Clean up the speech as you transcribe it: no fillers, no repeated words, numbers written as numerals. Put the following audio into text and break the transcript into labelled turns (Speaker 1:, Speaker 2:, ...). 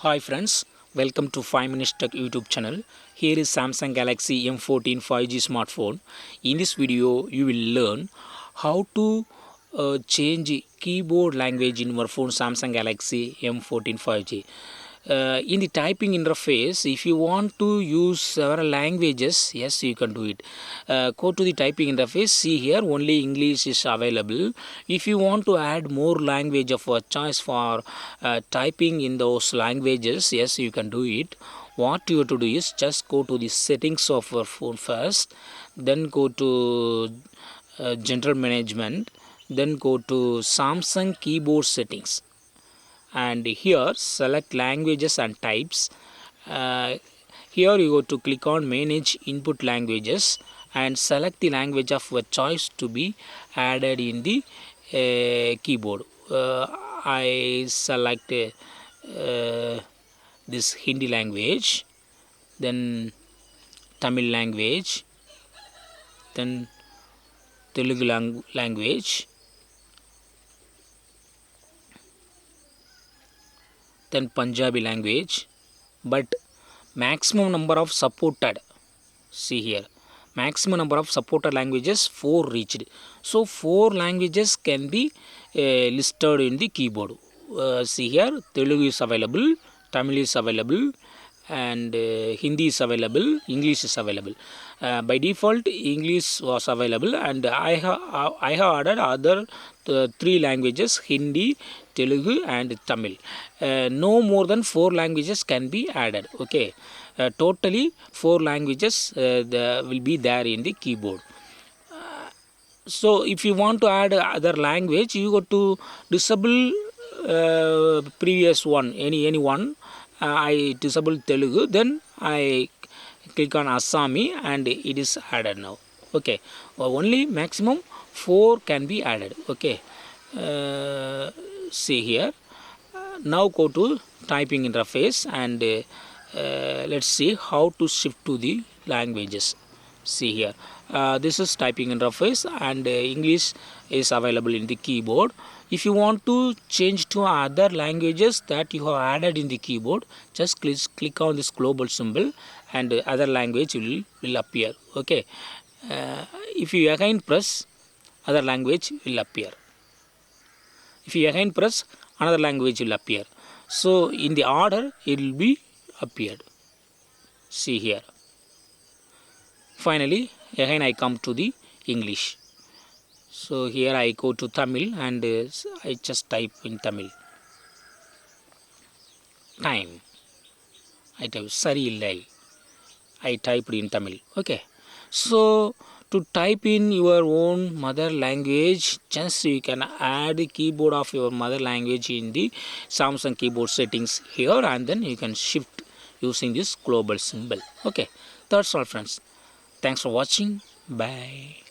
Speaker 1: Hi friends, welcome to 5 Minutes Tech YouTube channel. Here is Samsung Galaxy M14 5G smartphone. In this video, you will learn how to change keyboard language in your phone Samsung Galaxy M14 5G. In the typing interface, if you want to use several languages, yes, you can do it. Go to the typing interface. See here, only English is available. If you want to add more language of a choice for typing in those languages, yes, you can do it. What you have to do is just go to the settings of your phone first, then go to general management, then go to Samsung keyboard settings, and here select languages and types. Here you go to click on manage input languages and select the language of your choice to be added in the keyboard. I select this Hindi language, then Tamil language, then Telugu language, then Punjabi language, but maximum number of supported, see here, maximum number of supported languages 4 reached. So 4 languages can be listed in the keyboard. See here, Telugu is available, Tamil is available, and Hindi is available, English is available. By default English was available, and I have added other 3 languages, Hindi, Telugu and Tamil. No more than 4 languages can be added. Okay, totally 4 languages will be there in the keyboard. So if you want to add other language, you go to disable previous one, any one. I disable Telugu, then I click on Assami and it is added now. Okay, only maximum 4 can be added. Okay, see here, now go to typing interface and let's see how to shift to the languages. See here, this is typing interface, and English is available in the keyboard. If you want to change to other languages that you have added in the keyboard, just click on this global symbol and other language will appear. Okay, if you again press, other language will appear. If you again press, another language will appear. So in the order it will be appeared. See here, finally again I come to the English. So here I go to Tamil and I just type in Tamil. Time, I type sari illai, I typed in Tamil. Okay, so to type in your own mother language, just you can add the keyboard of your mother language in the Samsung keyboard settings here, and then you can shift using this global symbol. Okay, that's all friends. Thanks for watching. Bye.